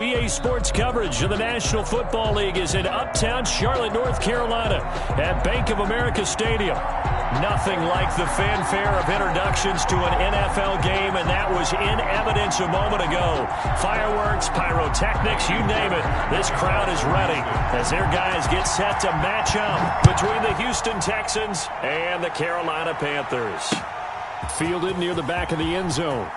EA Sports coverage of the National Football League is in uptown Charlotte, North Carolina at Bank of America Stadium. Nothing like the fanfare of introductions to an NFL game, and that was in evidence a moment ago. Fireworks, pyrotechnics, you name it. This crowd is ready as their guys get set to match up between the Houston Texans and the Carolina Panthers. Fielded near the back of the end zone.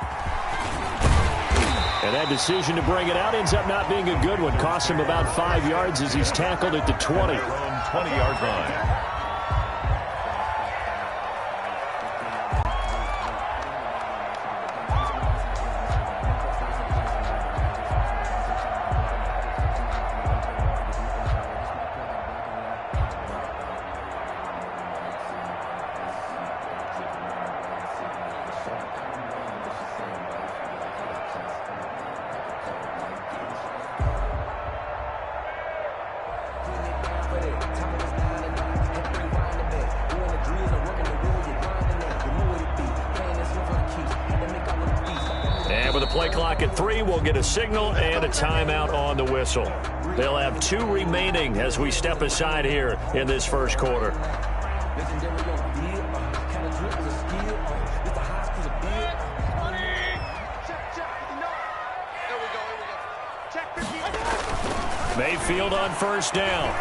And that decision to bring it out ends up not being a good one. Cost him about 5 yards as he's tackled at the 20. From 20-yard line. Play clock at 3. We'll get a signal and a timeout on the whistle. They'll have 2 remaining as we step aside here in this first quarter. Mayfield on first down.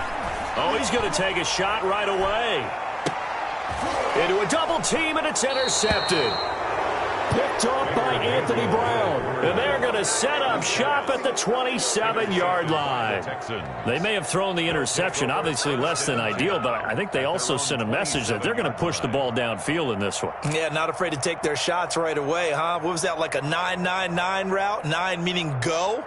Oh, he's going to take a shot right away. Into a double team, and it's intercepted. Picked off by Anthony Brown. And they're going to set up shop at the 27-yard line. They may have thrown the interception, obviously less than ideal, but I think they also sent a message that they're going to push the ball downfield in this one. Yeah, not afraid to take their shots right away, huh? What was that, like a 9-9-9 route? 9 meaning go?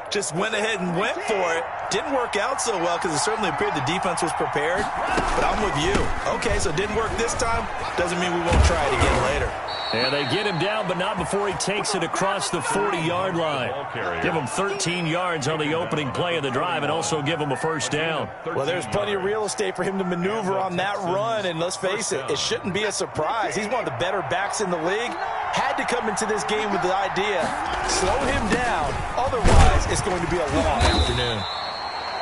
Just went ahead and went for it. Didn't work out so well because it certainly appeared the defense was prepared. But I'm with you. Okay, so it didn't work this time. Doesn't mean we won't try it again later. And they get him down, but not before he takes it across the 40-yard line. Give him 13 yards on the opening play of the drive and also give him a first down. Well, there's plenty of real estate for him to maneuver on that run, and let's face it, it shouldn't be a surprise. He's one of the better backs in the league. Had to come into this game with the idea, slow him down, otherwise it's going to be a long afternoon.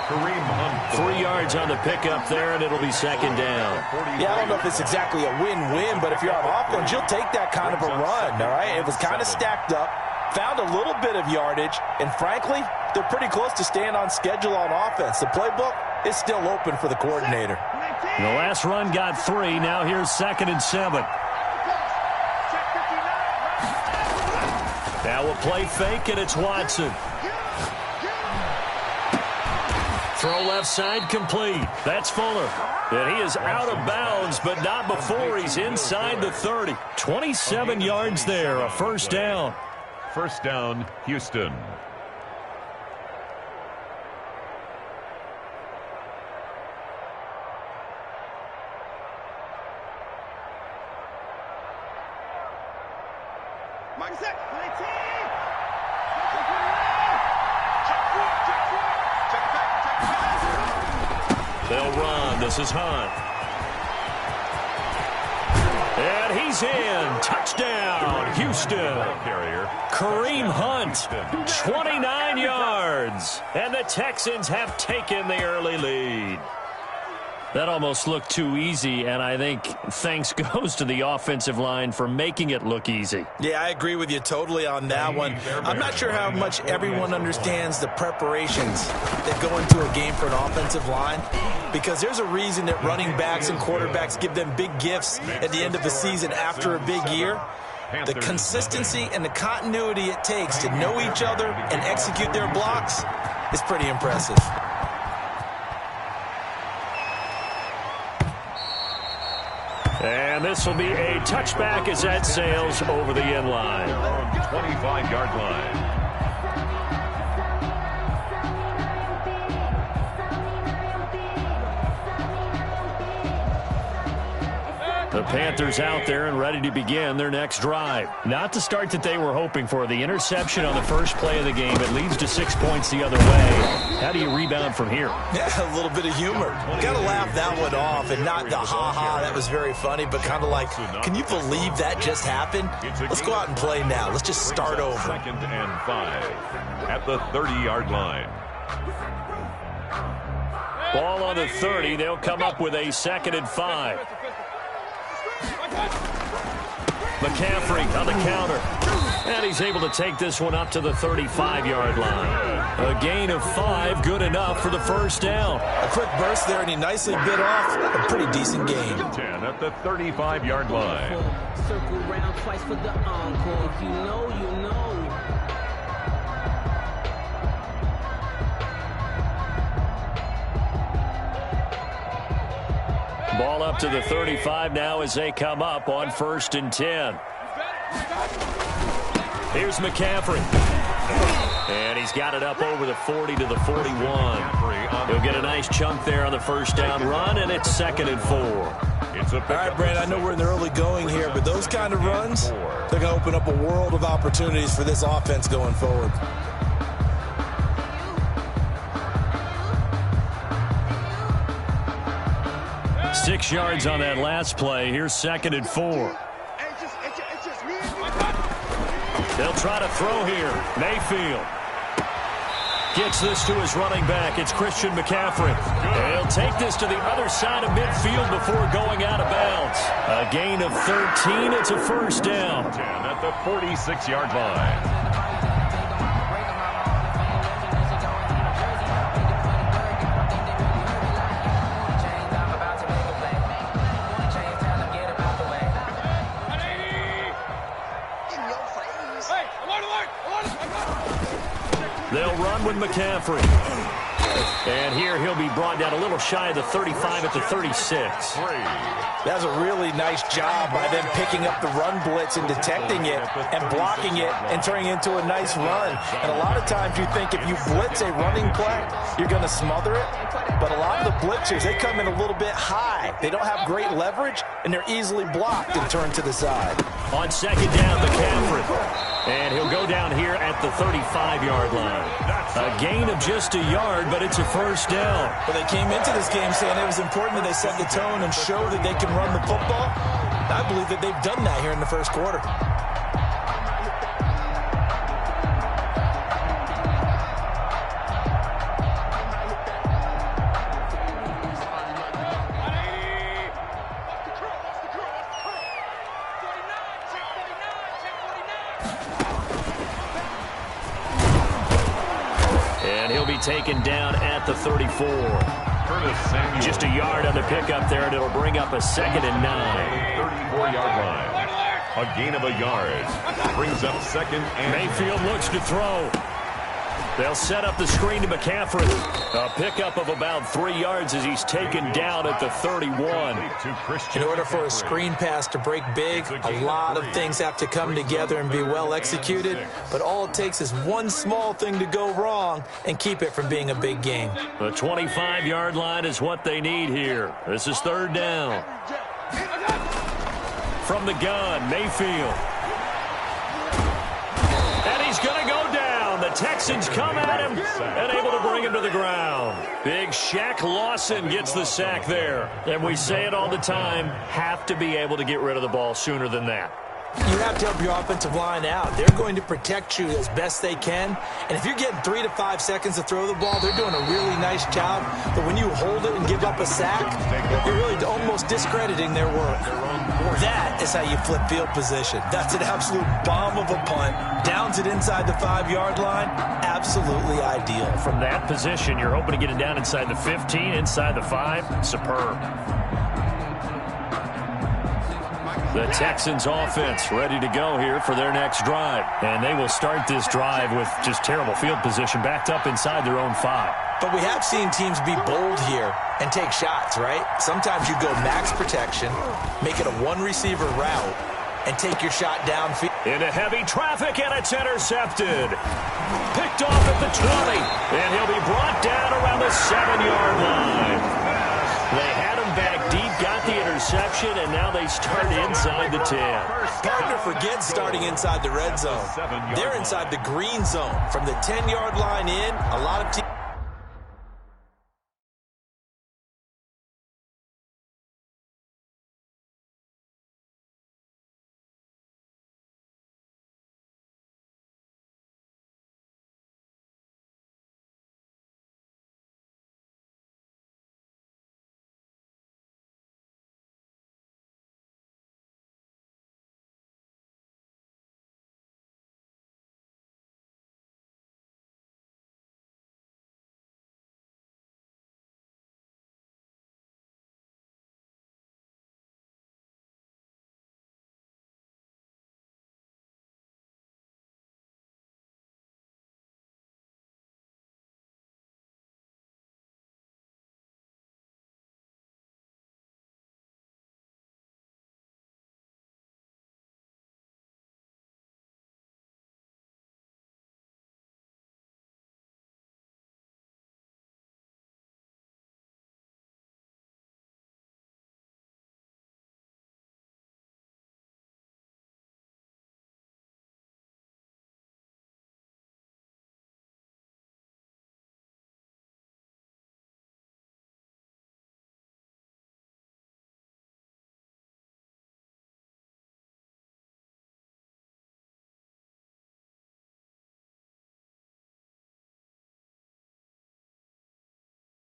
Kareem Hunt. 3 yards on the pickup there, and it'll be second down. Yeah, I don't know if it's exactly a win-win, but if you're on offense, you'll take that kind of a run, all right? It was kind of stacked up, found a little bit of yardage, and frankly, they're pretty close to staying on schedule on offense. The playbook is still open for the coordinator. The last run got 3. Now here's 2nd and 7. Now we'll play fake, and it's Watson. Throw left side complete. That's Fuller. And he is out of bounds, but not before he's inside the 30. 27 yards there, a first down. First down, Houston. They'll run. This is Hunt. And he's in. Touchdown, Houston. Kareem Hunt, 29 yards. And the Texans have taken the early lead. That almost looked too easy, and I think thanks goes to the offensive line for making it look easy. Yeah, I agree with you totally on that one. I'm not sure how much everyone understands the preparations that go into a game for an offensive line, because there's a reason that running backs and quarterbacks give them big gifts at the end of the season after a big year. The consistency and the continuity it takes to know each other and execute their blocks is pretty impressive. And this will be a touchback as that sails over the end line. 25-yard line. The Panthers out there and ready to begin their next drive. Not the start that they were hoping for. The interception on the first play of the game. It leads to 6 points the other way. How do you rebound from here? Yeah, a little bit of humor. Got to laugh that one off and not the ha-ha. That was very funny, but kind of like, can you believe that just happened? Let's go out and play now. Let's just start over. 2nd and 5 at the 30-yard line. Ball on the 30. They'll come up with a 2nd and 5. McCaffrey on the counter. And he's able to take this one up to the 35-yard line. A gain of 5, good enough for the first down. A quick burst there, and he nicely bit off a pretty decent gain. 10 at the 35-yard line. Circle round twice for the encore. If you know, you know. Ball up to the 35 now as they come up on 1st and 10. Here's McCaffrey. And he's got it up over the 40 to the 41. He'll get a nice chunk there on the first down run, and it's 2nd and 4. All right, Brad, I know we're in the early going here, but those kind of runs, they're going to open up a world of opportunities for this offense going forward. Six yards on that last play. Here's 2nd and 4. They'll try to throw here. Mayfield gets this to his running back. It's Christian McCaffrey. He'll take this to the other side of midfield before going out of bounds. A gain of 13. It's a first down. 10 at the 46-yard line. They'll run with McCaffrey. And here he'll be brought down a little shy of the 35 at the 36. That's a really nice job by them picking up the run blitz and detecting it and blocking it and turning it into a nice run. And a lot of times you think if you blitz a running play, you're going to smother it. But a lot of the blitzers, they come in a little bit high. They don't have great leverage, and they're easily blocked and turned to the side. On 2nd down, McCaffrey. And he'll go down here at the 35-yard line. A gain of just a yard, but it's a first down. Well, they came into this game saying it was important that they set the tone and show that they can run the football. I believe that they've done that here in the first quarter. Taken down at the 34. Just a yard on the pickup there, and it'll bring up a 2nd and 9. 34-yard line. A gain of a yard. Brings up 2nd and... Mayfield looks to throw. They'll set up the screen to McCaffrey. A pickup of about 3 yards as he's taken down at the 31. In order for a screen pass to break big, a lot of things have to come together and be well executed. But all it takes is one small thing to go wrong and keep it from being a big game. The 25-yard line is what they need here. This is 3rd down. From the gun, Mayfield. And he's going to go down. The Texans come at him and able to bring him to the ground. Big Shaq Lawson gets the sack there. And we say it all the time, have to be able to get rid of the ball sooner than that. You have to help your offensive line out. They're going to protect you as best they can. And if you're getting 3 to 5 seconds to throw the ball, they're doing a really nice job. But when you hold it and give up a sack, you're really almost discrediting their work. That is how you flip field position. That's an absolute bomb of a punt. Downs it inside the 5-yard line. Absolutely ideal. From that position, you're hoping to get it down inside the 15, inside the 5. Superb. The Texans offense ready to go here for their next drive. And they will start this drive with just terrible field position backed up inside their own 5. But we have seen teams be bold here and take shots, right? Sometimes you go max protection, make it a one-receiver route, and take your shot downfield. Into heavy traffic, and it's intercepted. Picked off at the 20, and he'll be brought down around the 7-yard line. They had him back deep, got the interception. reception, and now they start inside the 10. Partner forgets starting inside the red zone. They're inside the green zone. From the 10-yard line in, a lot of teams.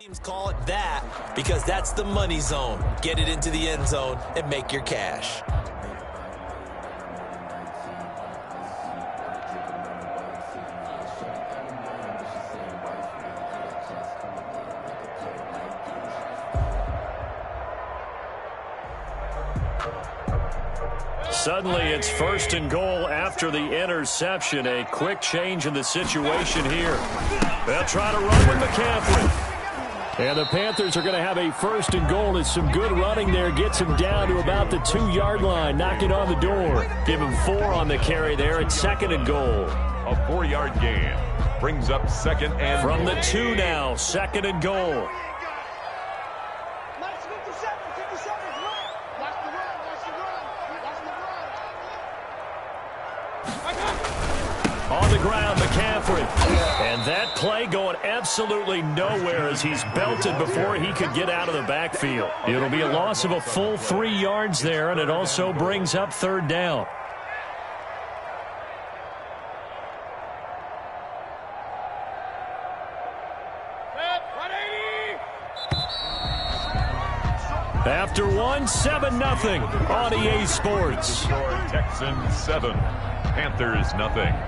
Teams call it that because that's the money zone. Get it into the end zone and make your cash. Suddenly, it's 1st and goal after the interception. A quick change in the situation here. They'll try to run with McCaffrey. And the Panthers are going to have a 1st and goal. It's some good running there. Gets him down to about the 2-yard line. Knocking on the door. Give him 4 on the carry there. It's 2nd and goal. A 4-yard gain brings up 2nd and from the 2 now. 2nd and goal. On the ground, McCaffrey. And that play going absolutely nowhere as he's belted before he could get out of the backfield. It'll be a loss of a full 3 yards there, and it also brings up 3rd down. After 1, 7-0 on EA Sports. Texans 7, Panthers 0.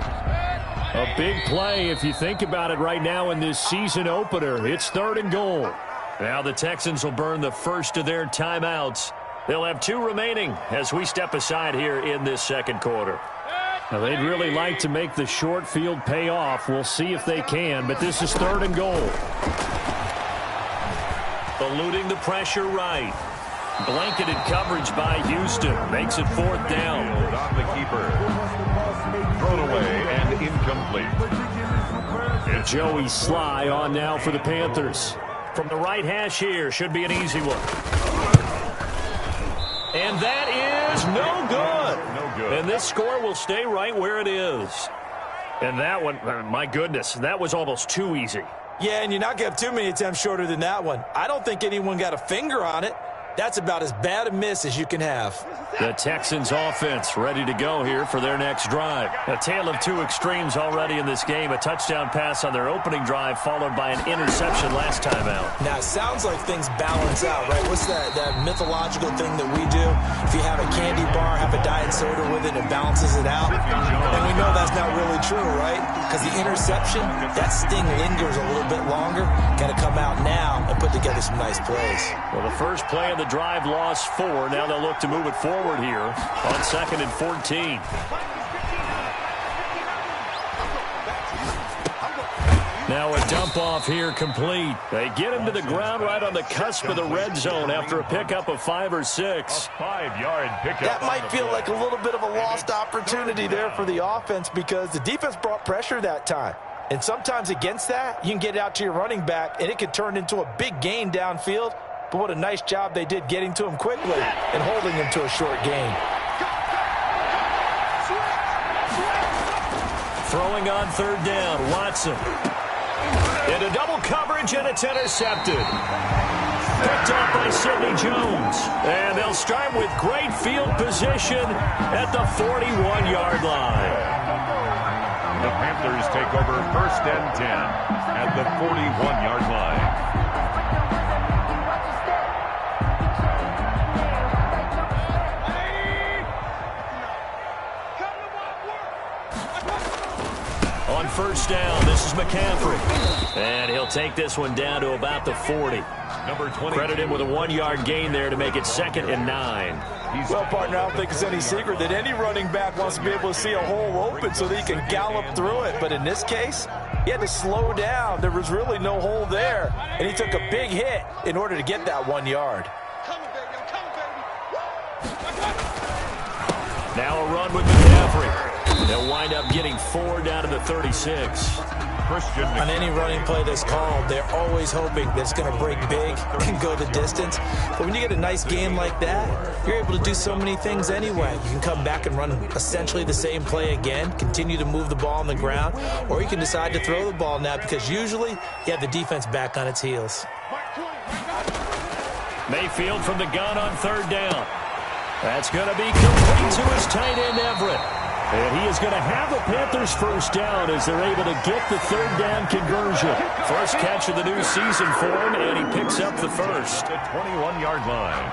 A big play if you think about it right now in this season opener. It's 3rd and goal. Now the Texans will burn the first of their timeouts. They'll have 2 remaining as we step aside here in this 2nd quarter. Now they'd really like to make the short field pay off. We'll see if they can, but this is 3rd and goal. Eluding the pressure right. Blanketed coverage by Houston. Makes it 4th down. On the keeper. Thrown away and incomplete. And Joey Sly on now for the Panthers. From the right hash here. Should be an easy one. And that is no good. No good. And this score will stay right where it is. And that one, my goodness, that was almost too easy. Yeah, and you're not going to have too many attempts shorter than that one. I don't think anyone got a finger on it. That's about as bad a miss as you can have. The Texans offense ready to go here for their next drive. A tale of 2 extremes already in this game. A touchdown pass on their opening drive followed by an interception last time out. Now, it sounds like things balance out, right? What's that mythological thing that we do? If you have a candy bar, have a diet soda with it, it balances it out. And we know that's not really true, right? Because the interception, that sting lingers a little bit longer. Got to come out now and put together some nice plays. Well, the first play of the drive lost 4. Now they'll look to move it forward here on 2nd and 14. Now a dump off here complete. They get him to the ground right on the cusp of the red zone after a pickup of 5 or 6. A 5-yard pickup. That might feel like a little bit of a lost opportunity there for the offense because the defense brought pressure that time. And sometimes against that, you can get it out to your running back, and it could turn into a big gain downfield. but what a nice job they did getting to him quickly and holding him to a short gain. Throwing on third down, Watson. Into double coverage, and it's intercepted. Picked up by Sidney Jones. And they'll start with great field position at the 41-yard line. The Panthers take over 1st and 10 at the 41-yard line. On first down, this is McCaffrey. And he'll take this one down to about the 40. Number 20. Credit him with a 1-yard gain there to make it 2nd and 9. Well, partner, I don't think it's any secret that any running back wants to be able to see a hole open so that he can gallop through it. But in this case, he had to slow down. There was really no hole there. And he took a big hit in order to get that 1 yard. Now a run with McCaffrey. They'll wind up getting 4 down to the 36. On any running play that's called, they're always hoping that it's going to break big and go the distance. But when you get a nice game like that, you're able to do so many things anyway. You can come back and run essentially the same play again, continue to move the ball on the ground, or you can decide to throw the ball now because usually you have the defense back on its heels. Mayfield from the gun on third down. That's going to be complete to his tight end, Everett. And he is going to have the Panthers first down as they're able to get the third down conversion. First catch of the new season for him, and he picks up the first. The 21-yard line.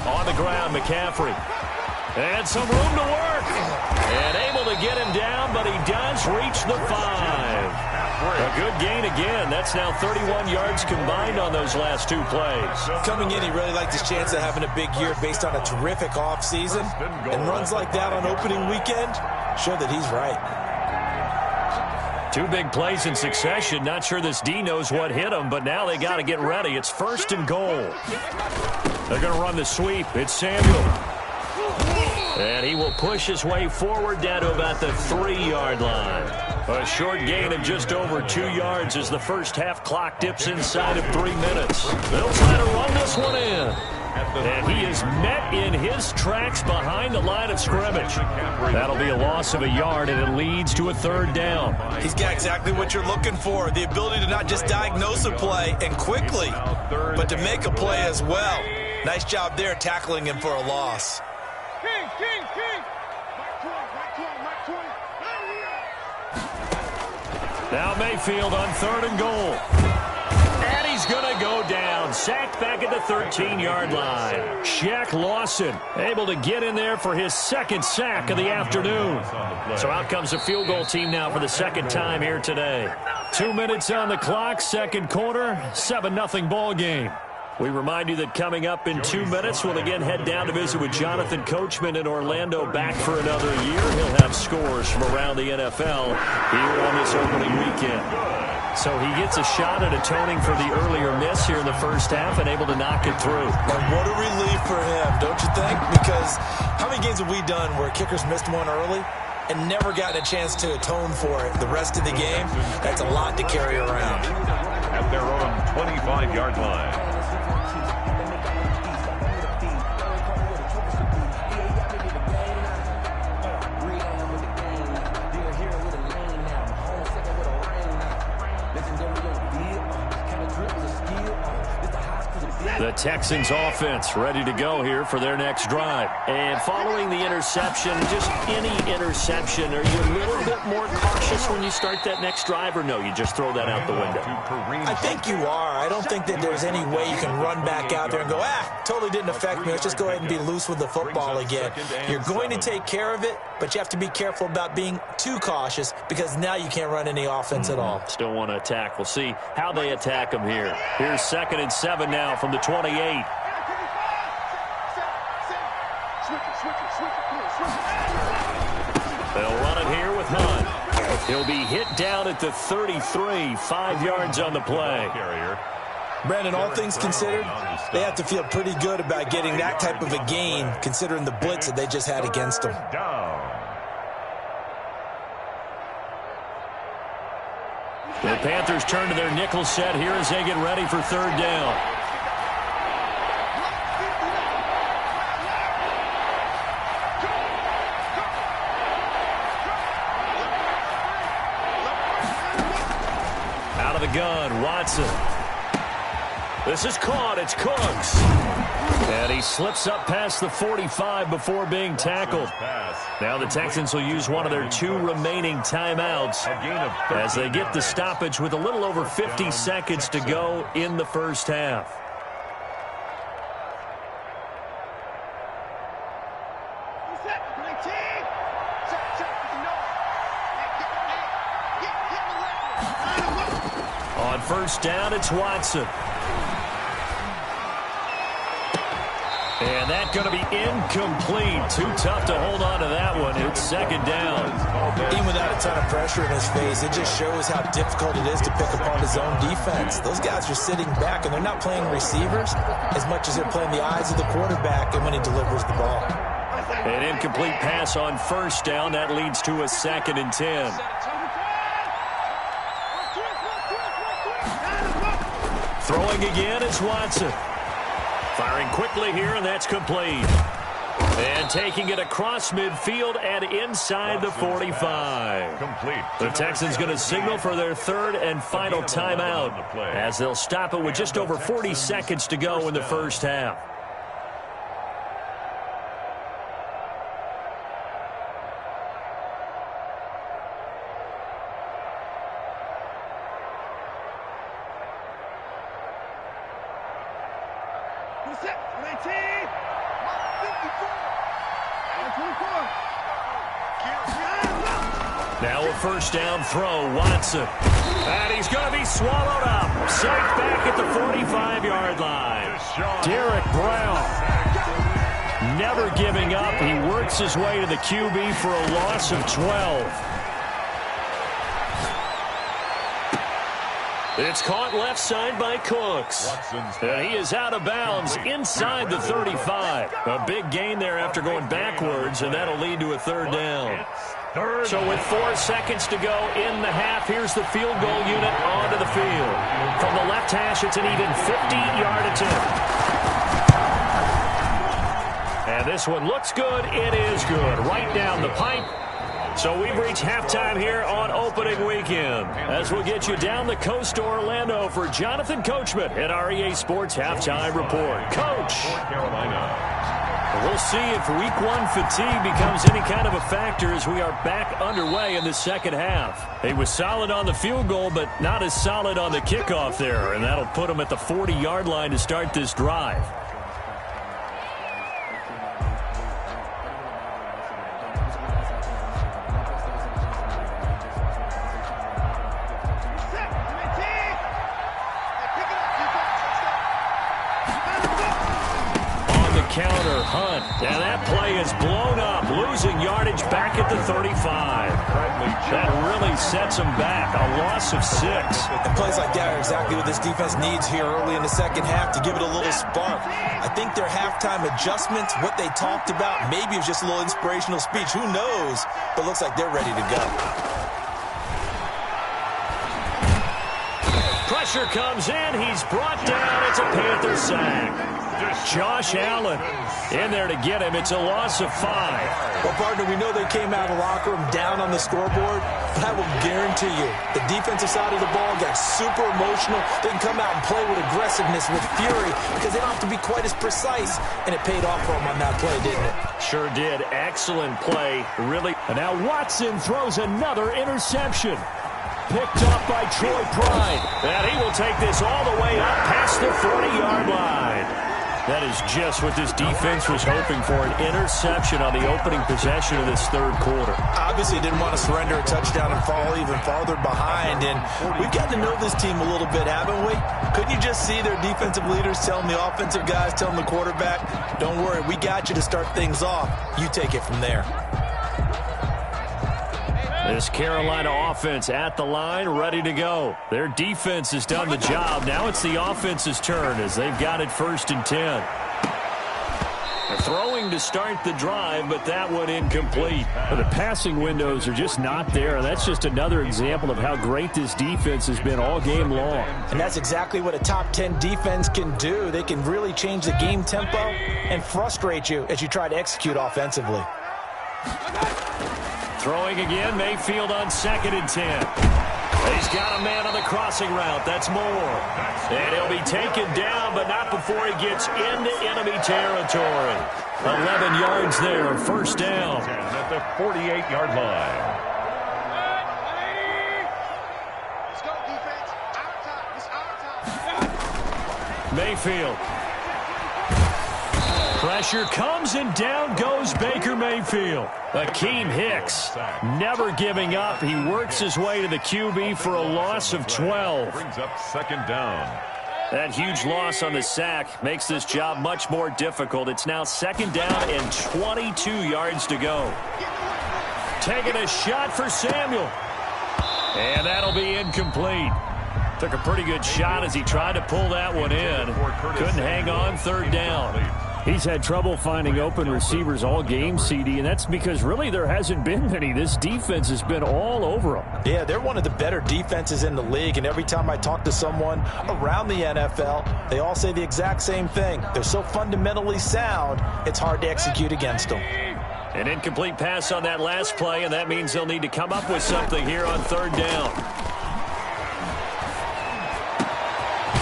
On the ground, McCaffrey. And some room to work. And able to get him down, but he does reach the 5. A good gain again. That's now 31 yards combined on those last 2 plays. Coming in, he really liked his chance of having a big year based on a terrific offseason. And runs like that on opening weekend show that he's right. 2 big plays in succession. Not sure this D knows what hit him, but now they got to get ready. It's 1st and goal. They're going to run the sweep. It's Samuel. And he will push his way forward down to about the 3-yard line. A short gain of just over 2 yards as the first half clock dips inside of 3 minutes. They'll try to run this one in. And he is met in his tracks behind the line of scrimmage. That'll be a loss of a yard, and it leads to a 3rd down. He's got exactly what you're looking for, the ability to not just diagnose a play and quickly, but to make a play as well. Nice job there tackling him for a loss. Now Mayfield on 3rd and goal. And he's going to go down. Sacked back at the 13-yard line. Shaq Lawson able to get in there for his 2nd sack of the afternoon. So out comes the field goal team now for the 2nd time here today. 2 minutes on the clock, 2nd quarter, 7-0 ball game. We remind you that coming up in 2 minutes, we'll again head down to visit with Jonathan Coachman in Orlando, back for another year. He'll have scores from around the NFL here on this opening weekend. So he gets a shot at atoning for the earlier miss here in the first half and able to knock it through. And what a relief for him, don't you think? Because how many games have we done where kickers missed one early and never gotten a chance to atone for it the rest of the game? That's a lot to carry around. At their own 25-yard line. The Texans offense ready to go here for their next drive. And following the interception, just any interception, are you a little bit more cautious when you start that next drive, or no, you just throw that out the window? I think you are. I don't think that there's any way you can run back out there and go, totally didn't affect me. Let's just go ahead and be loose with the football again. You're going to take care of it, but you have to be careful about being too cautious because now you can't run any offense at all. Still want to attack. We'll see how they attack them here. Here's 2nd and 7 now from the 28. They'll run it here with Hunt. He'll be hit down at the 33, 5 yards on the play. Brandon, all things considered, they have to feel pretty good about getting that type of a gain, considering the blitz that they just had against them. The Panthers turn to their nickel set here as they get ready for third down. Out of the gun, Watson. This is caught. It's Cooks. And he slips up past the 45 before being tackled. Now the Texans will use one of their 2 remaining timeouts as they get the stoppage with a little over 50 seconds to go in the first half. On first down, it's Watson. And that's going to be incomplete. Too tough to hold on to that one. It's second down. Even without a ton of pressure in his face, it just shows how difficult it is to pick apart his own defense. Those guys are sitting back, and they're not playing receivers as much as they're playing the eyes of the quarterback and when he delivers the ball. An incomplete pass on first down. That leads to a 2nd and 10. Throwing again is Watson. Firing quickly here, and that's complete. And taking it across midfield and inside the 45. The Texans going to signal for their 3rd and final timeout as they'll stop it with just over 40 seconds to go in the first half. Now a first down throw, Watson. And he's going to be swallowed up. Safe back at the 45-yard line. Derek Brown never giving up. He works his way to the QB for a loss of 12. It's caught left side by Cooks. And he is out of bounds inside the 35. A big gain there after going backwards, and that'll lead to a 3rd down. So with 4 seconds to go in the half, here's the field goal unit onto the field. From the left hash, it's an even 50-yard attempt. And this one looks good. It is good. Right down the pipe. So we've reached halftime here on opening weekend. As we'll get you down the coast to Orlando for Jonathan Coachman at our EA Sports Halftime Report. Coach. We'll see if week 1 fatigue becomes any kind of a factor as we are back underway in the second half. He was solid on the field goal, but not as solid on the kickoff there, and that'll put him at the 40-yard line to start this drive. Counter Hunt, and that play is blown up, losing yardage back at the 35. That really sets them back, a loss of 6. And plays like that are exactly what this defense needs here early in the second half to give it a little spark. I think their halftime adjustments, what they talked about, maybe it was just a little inspirational speech, who knows, but looks like they're ready to go. Pressure comes in, he's brought down, it's a Panther sack. Josh Allen in there to get him. It's a loss of 5. Well, partner, we know they came out of the locker room down on the scoreboard, but I will guarantee you the defensive side of the ball got super emotional. They can come out and play with aggressiveness, with fury, because they don't have to be quite as precise, and it paid off for them on that play, didn't it? Sure did. Excellent play, really. And now Watson throws another interception. Picked up by Troy Pride. And he will take this all the way up past the 40-yard line. That is just what this defense was hoping for, an interception on the opening possession of this third quarter. Obviously didn't want to surrender a touchdown and fall even farther behind, and we've got to know this team a little bit, haven't we? Couldn't you just see their defensive leaders telling the offensive guys, telling the quarterback, don't worry, we got you to start things off. You take it from there. This Carolina offense at the line, ready to go. Their defense has done the job. Now it's the offense's turn as they've got it 1st and 10. They're throwing to start the drive, but that one incomplete. The passing windows are just not there. That's just another example of how great this defense has been all game long. And that's exactly what a top 10 defense can do. They can really change the game tempo and frustrate you as you try to execute offensively. Throwing again, Mayfield on 2nd and 10. He's got a man on the crossing route. That's Moore. And he'll be taken down, but not before he gets into enemy territory. 11 yards there, 1st down. At the 48-yard line. Let's go, defense. Our time. It's our time. Mayfield. Pressure comes and down goes Baker Mayfield. Akeem Hicks never giving up. He works his way to the QB for a loss of 12. Brings up 2nd down. That huge loss on the sack makes this job much more difficult. It's now 2nd down and 22 yards to go. Taking a shot for Samuel. And that'll be incomplete. Took a pretty good shot as he tried to pull that one in. Couldn't hang on, 3rd down. He's had trouble finding open receivers all game, CD, and that's because really there hasn't been many. This defense has been all over them. Yeah, they're one of the better defenses in the league, and every time I talk to someone around the NFL, they all say the exact same thing. They're so fundamentally sound, it's hard to execute against them. An incomplete pass on that last play, and that means they'll need to come up with something here on 3rd down.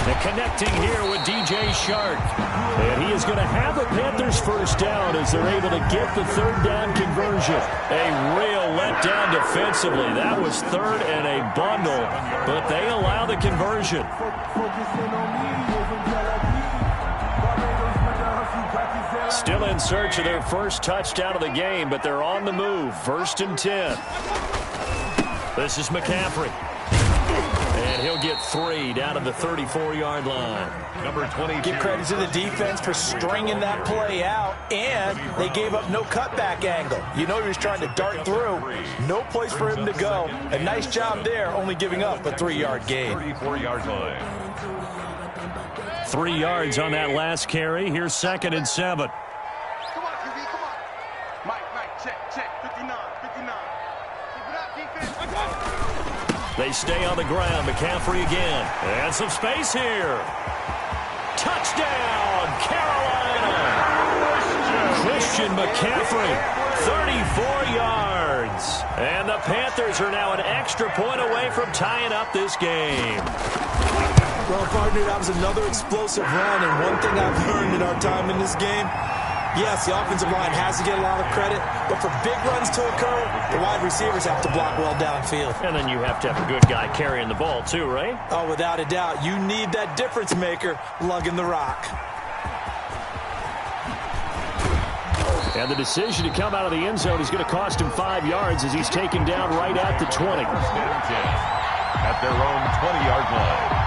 And connecting here with DJ Shark. And he is going to have the Panthers 1st down as they're able to get the 3rd down conversion. A real letdown defensively. That was 3rd and a bundle, but they allow the conversion. Still in search of their first touchdown of the game, but they're on the move. 1st and 10. This is McCaffrey. And he'll get 3 down to the 34-yard line. Number 22. Give credit to the defense for stringing that play out, and they gave up no cutback angle. You know he was trying to dart through. No place for him to go. A nice job there, only giving up a 3-yard gain. 34-yard line. 3 yards on that last carry. Here's 2nd and 7. Come on, QB, come on. Mike, check. 59. Keep it up, defense. They stay on the ground. McCaffrey again. And some space here. Touchdown, Carolina. Christian McCaffrey, 34 yards. And the Panthers are now an extra point away from tying up this game. Well, partner, that was another explosive run, and one thing I've learned in our time in this game, yes, the offensive line has to get a lot of credit, but for big runs to occur, the wide receivers have to block well downfield. And then you have to have a good guy carrying the ball too, right? Oh, without a doubt. You need that difference maker lugging the rock. And the decision to come out of the end zone is going to cost him 5 yards as he's taken down right at the 20. At their own 20-yard line.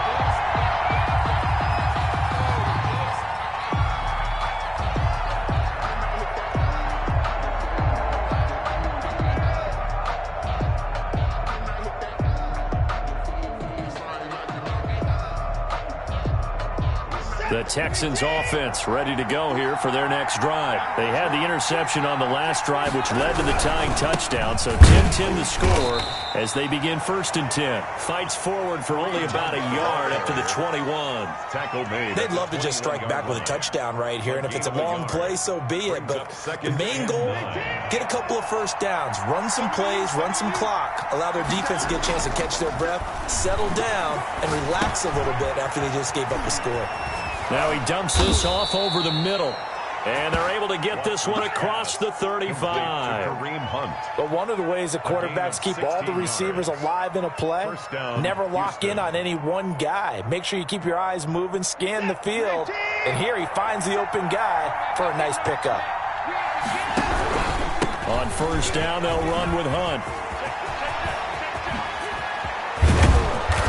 The Texans offense ready to go here for their next drive. They had the interception on the last drive, which led to the tying touchdown. So 10-10 the score as they begin 1st and 10. Fights forward for only about a yard up to the 21. Tackle made. They'd love to just strike back with a touchdown right here, and if it's a long play, so be it. But the main goal, get a couple of 1st downs, run some plays, run some clock, allow their defense to get a chance to catch their breath, settle down, and relax a little bit after they just gave up the score. Now he dumps this off over the middle. And they're able to get this one across the 35. Kareem Hunt. But one of the ways the quarterbacks keep all the receivers alive in a play, never lock in on any one guy. Make sure you keep your eyes moving, scan the field. And here he finds the open guy for a nice pickup. On 1st down, they'll run with Hunt.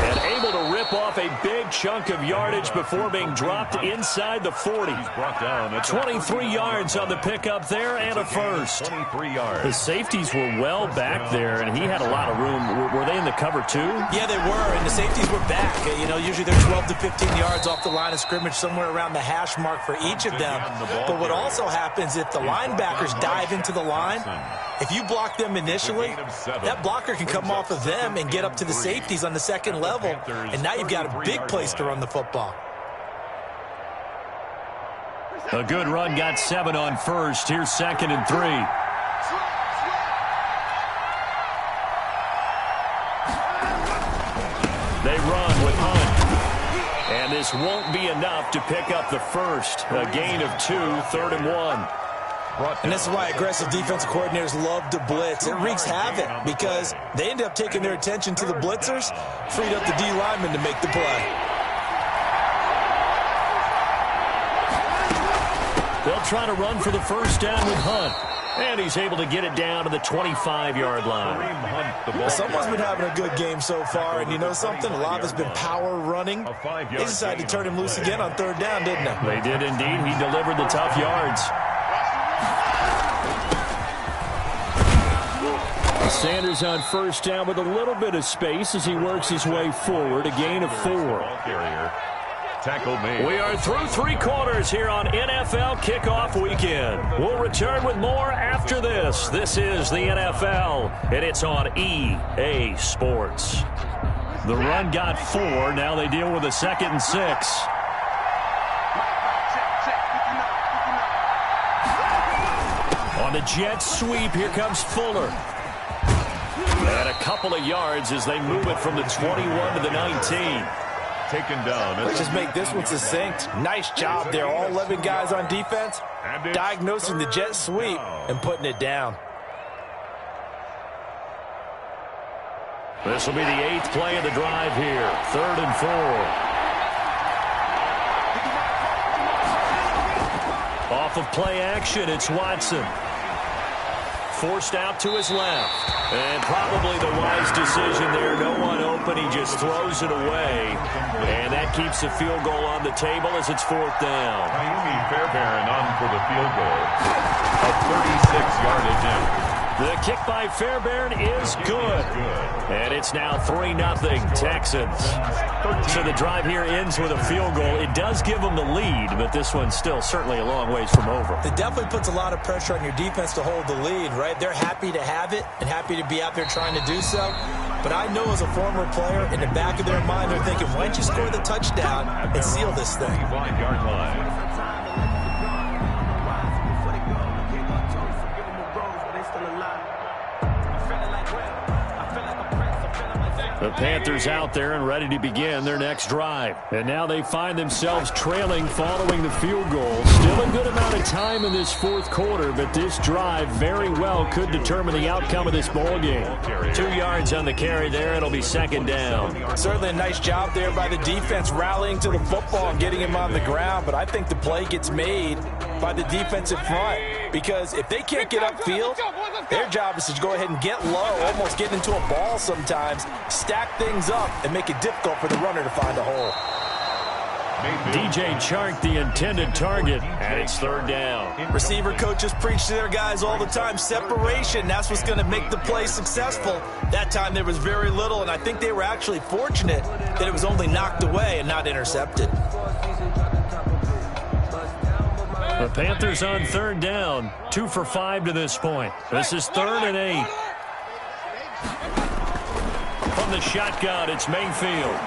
And able to rip off a big good chunk of yardage before being dropped inside the 40. He's brought down at 23 yards on the pickup there and a first. 23 yards. The safeties were well back there, and he had a lot of room. Were they in the cover too? Yeah, they were, and the safeties were back. You know, usually they're 12 to 15 yards off the line of scrimmage, somewhere around the hash mark for each of them. But what also happens if the linebackers dive into the line, if you block them initially, that blocker can come off of them and get up to the safeties on the second level, and now you've got a big place to run the football. A good run got 7 on first. Here's 2nd and 3. They run with Hunt. And this won't be enough to pick up the first. A gain of 2, 3rd and 1. And this is why aggressive defensive coordinators love to blitz. It wreaks havoc because they end up taking their attention to the blitzers, freed up the D lineman to make the play. They'll try to run for the first down with Hunt. And he's able to get it down to the 25-yard line. Someone's been having a good game so far, and you know something? A lot of it's been power running. They decided to turn him loose again on 3rd down, didn't they? They did indeed. He delivered the tough yards. Sanders on first down with a little bit of space as he works his way forward. A gain of 4. Tackle made. We are through 3 quarters here on NFL Kickoff Weekend. We'll return with more after this. This is the NFL, and it's on EA Sports. The run got 4. Now they deal with a 2nd and 6. On the jet sweep, here comes Fuller. And a couple of yards as they move it from the 21 to the 19. Taken down. Let's just make this one succinct. Nice job there. All 11 guys on defense diagnosing the jet sweep and putting it down. This will be the 8th play of the drive here. 3rd and 4. Off of play action, it's Watson. Forced out to his left. And probably the wise decision there. No one open. He just throws it away. And that keeps the field goal on the table as it's 4th down. Miami Fairbairn on for the field goal. A 36-yard attempt. The kick by Fairbairn is good. And it's now 3-0 Texans. So the drive here ends with a field goal. It does give them the lead, but this one's still certainly a long ways from over. It definitely puts a lot of pressure on your defense to hold the lead, right? They're happy to have it and happy to be out there trying to do so. But I know as a former player, in the back of their mind, they're thinking, why don't you score the touchdown and seal this thing? 5-yard line. The Panthers out there and ready to begin their next drive. And now they find themselves trailing following the field goal. Still a good amount of time in this 4th quarter, but this drive very well could determine the outcome of this ball game. 2 yards on the carry there. It'll be 2nd down. Certainly a nice job there by the defense rallying to the football and getting him on the ground, but I think the play gets made by the defensive front because if they can't get upfield, their job is to go ahead and get low, almost get into a ball sometimes, stack things up, and make it difficult for the runner to find a hole. DJ Chark, the intended target, and it's 3rd down. Receiver coaches preach to their guys all the time, separation, that's what's going to make the play successful. That time there was very little, and I think they were actually fortunate that it was only knocked away and not intercepted. The Panthers on 3rd down, 2 for 5 to this point. This is 3rd and 8. From the shotgun, it's Mayfield.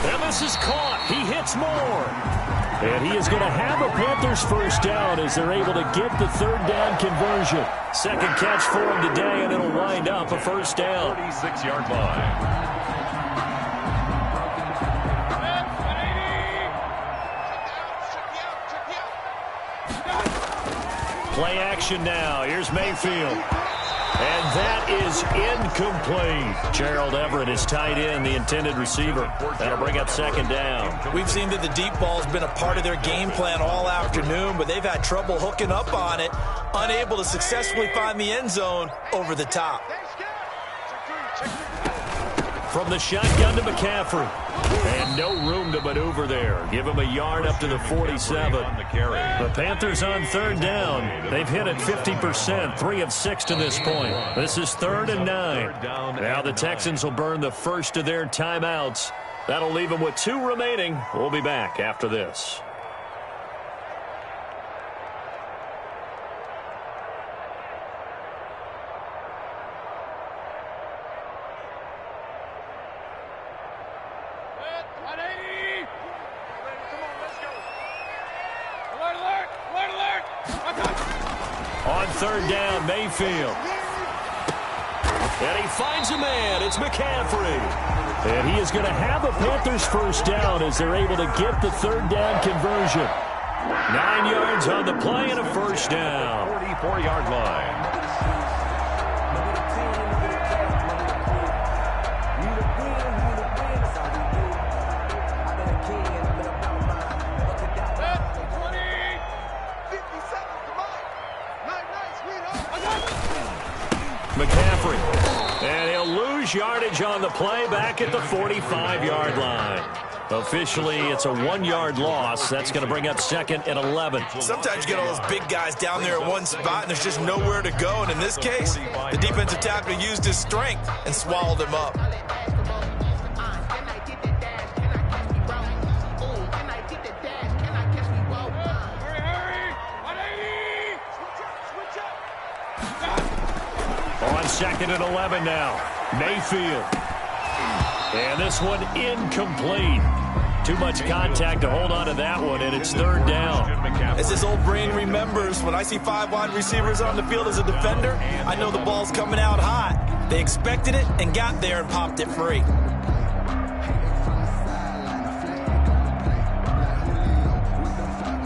And this is caught. He hits more. And he is going to have a Panthers first down as they're able to get the 3rd down conversion. 2nd catch for him today, and it'll wind up a first down. 36-yard line. Play action now. Here's Mayfield. And that is incomplete. Gerald Everett is tied in, the intended receiver. That'll bring up 2nd down. We've seen that the deep ball has been a part of their game plan all afternoon, but they've had trouble hooking up on it, unable to successfully find the end zone over the top. From the shotgun to McCaffrey. And no room to maneuver there. Give him a yard up to the 47. The Panthers on third down. They've hit it 50%, 3 of 6 to this point. This is 3rd and 9. Now the Texans will burn the first of their timeouts. That'll leave them with 2 remaining. We'll be back after this. On third down, Mayfield. And he finds a man. It's McCaffrey. And he is going to have a Panthers first down as they're able to get the third down conversion. 9 yards on the play and a first down. 44-yard line. McCaffrey. And he'll lose yardage on the play back at the 45-yard line. Officially, it's a 1-yard loss. That's going to bring up 2nd and 11. Sometimes you get all those big guys down there at one spot, and there's just nowhere to go. And in this case, the defensive tackle used his strength and swallowed him up. On 2nd and 11 now. Mayfield. And this one incomplete. Too much contact to hold on to that one, and it's 3rd down. As his old brain remembers, when I see 5 wide receivers on the field as a defender, I know the ball's coming out hot. They expected it and got there and popped it free.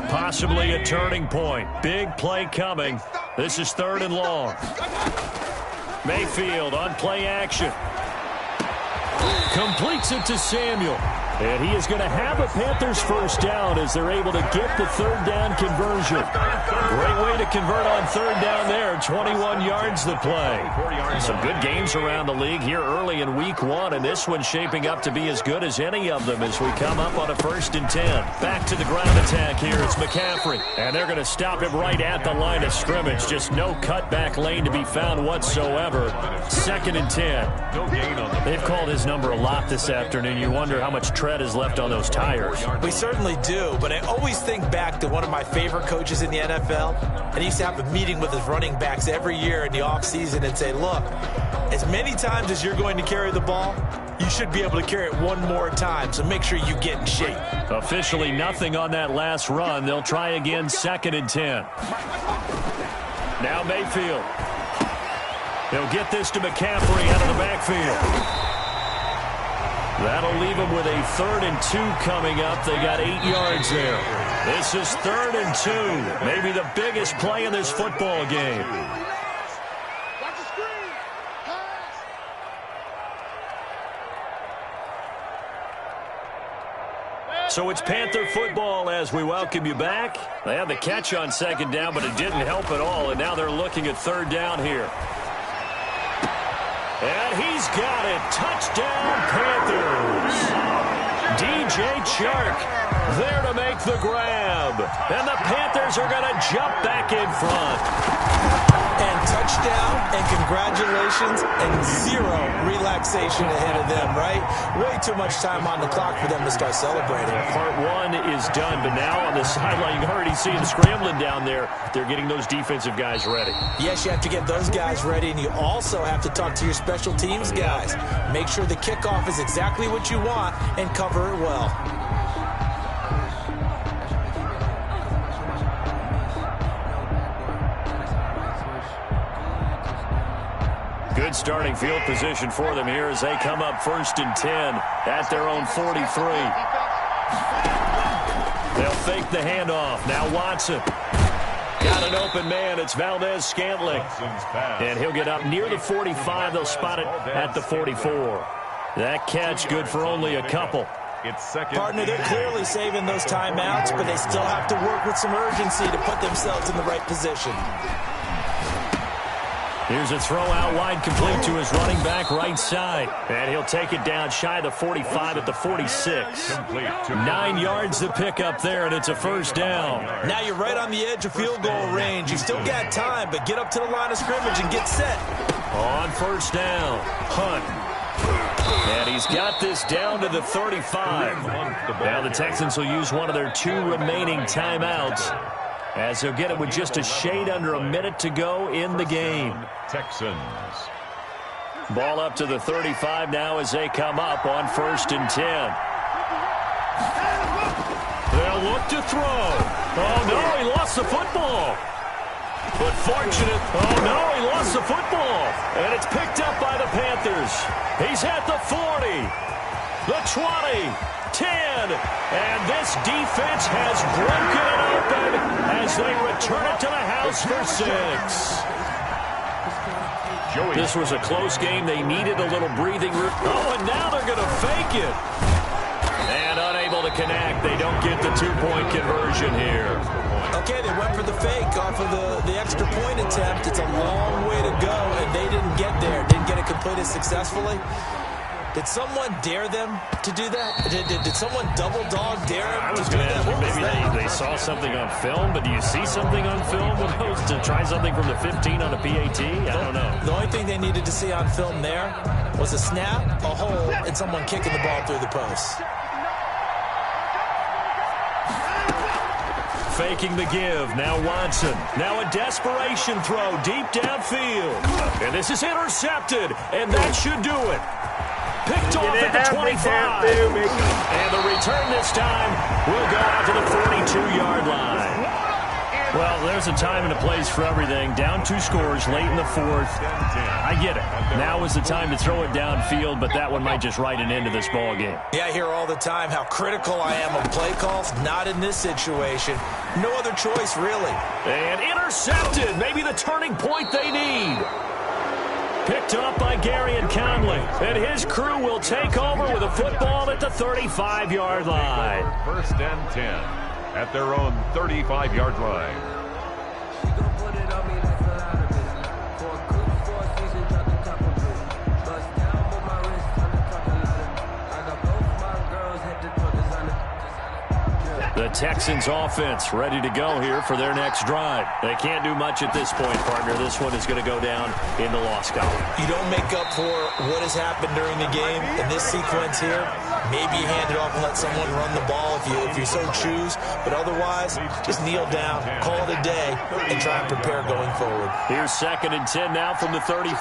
Possibly a turning point. Big play coming. This is 3rd and long. Mayfield on play action. Completes it to Samuel. And he is going to have a Panthers first down as they're able to get the third down conversion. Great way to convert on third down there. 21 yards the play. Some good games around the league here early in week 1, and this one's shaping up to be as good as any of them as we come up on a 1st and 10. Back to the ground attack here. It's McCaffrey. And they're going to stop him right at the line of scrimmage. Just no cutback lane to be found whatsoever. 2nd and 10. They've called his number a lot this afternoon. You wonder how much tread is left on those tires. We certainly do, but I always think back to one of my favorite coaches in the NFL, and he used to have a meeting with his running backs every year in the offseason and say, look, as many times as you're going to carry the ball, you should be able to carry it one more time, so make sure you get in shape. Officially nothing on that last run. They'll try again, 2nd and 10. Now Mayfield. He'll get this to McCaffrey out of the backfield. That'll leave them with a 3rd and 2 coming up. They got 8 yards there. This is 3rd and 2. Maybe the biggest play in this football game. Watch the screen. So it's Panther football as we welcome you back. They had the catch on 2nd down, but it didn't help at all, and now they're looking at 3rd down here. And he's got it. Touchdown, Panthers. DJ Chark there to make the grab. And the Panthers are going to jump back in front. And touchdown, and congratulations, and 0 relaxation ahead of them, right? Way too much time on the clock for them to start celebrating. Part 1 is done, but now on the sideline, you can already see them scrambling down there. They're getting those defensive guys ready. Yes, you have to get those guys ready, and you also have to talk to your special teams guys. Make sure the kickoff is exactly what you want and cover it well. Good starting field position for them here as they come up 1st and 10 at their own 43. They'll fake the handoff. Now Watson. Got an open man. It's Valdez-Scantling. And he'll get up near the 45. They'll spot it at the 44. That catch good for only a couple. Partner, they're clearly saving those timeouts, but they still have to work with some urgency to put themselves in the right position. Here's a throw out wide, complete to his running back right side. And he'll take it down shy of the 45 at the 46. 9 yards to pick up there, and it's a first down. Now you're right on the edge of field goal range. You still got time, but get up to the line of scrimmage and get set. On first down, Hunt. And he's got this down to the 35. Now the Texans will use one of their 2 remaining timeouts, as he'll get it with just a shade under a minute to go in the game. Texans. Ball up to the 35 now as they come up on 1st and 10. They'll look to throw. Oh, no, he lost the football. But fortunate. Oh, no, he lost the football. And it's picked up by the Panthers. He's at the 40, the 20, 10. And this defense has broken it open as they return it to the house for 6. This was a close game. They needed a little breathing room. Oh, and now they're going to fake it. And unable to connect. They don't get the 2-point conversion here. Okay, they went for the fake off of the extra point attempt. It's a long way to go, and they didn't get there. Didn't get it completed successfully. Did someone dare them to do that? Did someone double dog dare them to do that? Maybe they saw something on film, but do you see something on film with those to try something from the 15 on a PAT? I don't know. The only thing they needed to see on film there was a snap, a hole, and someone kicking the ball through the post. Faking the give. Now Watson. Now a desperation throw deep downfield. And this is intercepted. And that should do it. Picked off at the 25. And the return this time will go out to the 42-yard line. Well, there's a time and a place for everything. Down 2 scores late in the 4th. I get it. Now is the time to throw it downfield, but that one might just write an end to this ball game. Yeah, I hear all the time how critical I am of play calls. Not in this situation. No other choice, really. And intercepted. Maybe the turning point they need. Picked up by Garyon Conley. And his crew will take over with a football at the 35-yard line. 1st and 10 at their own 35-yard line. The Texans offense ready to go here for their next drive. They can't do much at this point, partner. This one is going to go down in the loss column. You don't make up for what has happened during the game in this sequence here. Maybe you hand it off and let someone run the ball if you so choose. But otherwise, just kneel down, call it a day, and try and prepare going forward. Here's 2nd and 10 now from the 35.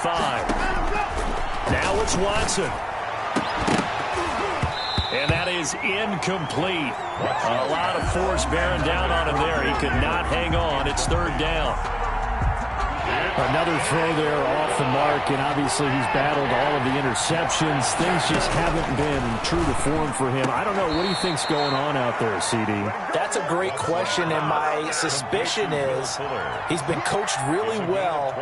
Now it's Watson. And that is incomplete. A lot of force bearing down on him there. He could not hang on. It's 3rd down. Another throw there off the mark, and obviously he's battled all of the interceptions. Things just haven't been true to form for him. I don't know. What do you think's going on out there, CD? That's a great question, and my suspicion is he's been coached really well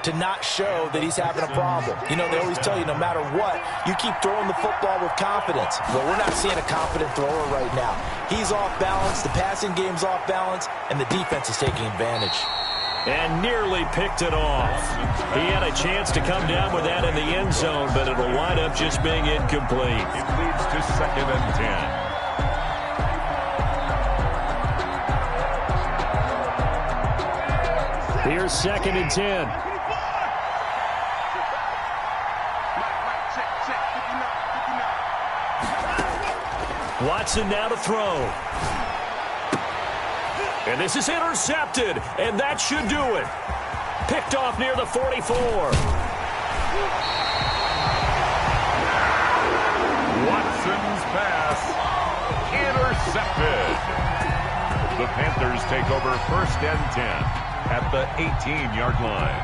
to not show that he's having a problem. You know, they always tell you no matter what, you keep throwing the football with confidence. Well, we're not seeing a confident thrower right now. He's off balance, the passing game's off balance, and the defense is taking advantage. And nearly picked it off. He had a chance to come down with that in the end zone, but it'll wind up just being incomplete. It leads to 2nd and 10. Here's 2nd and 10. Watson now to throw. And this is intercepted, and that should do it. Picked off near the 44. Watson's pass intercepted. The Panthers take over 1st and 10 at the 18-yard line.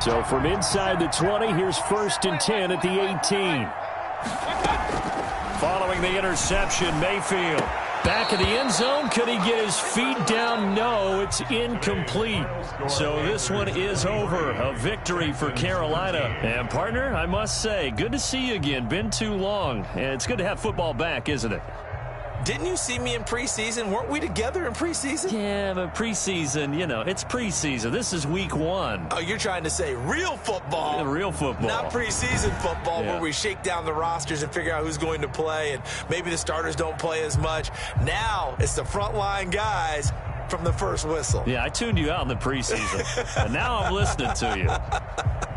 So from inside the 20, here's 1st and 10 at the 18. Following the interception, Mayfield back in the end zone. Could he get his feet down? No, it's incomplete. So this one is over. A victory for Carolina. And partner, I must say, good to see you again. Been too long. And it's good to have football back, isn't it? Didn't you see me in preseason? Weren't we together in preseason? Yeah, but preseason, you know, it's preseason. This is week 1. Oh, you're trying to say real football. Yeah, real football. Not preseason football Yeah. where we shake down the rosters and figure out who's going to play, and maybe the starters don't play as much. Now it's the frontline guys from the first whistle. Yeah, I tuned you out in the preseason, and now I'm listening to you.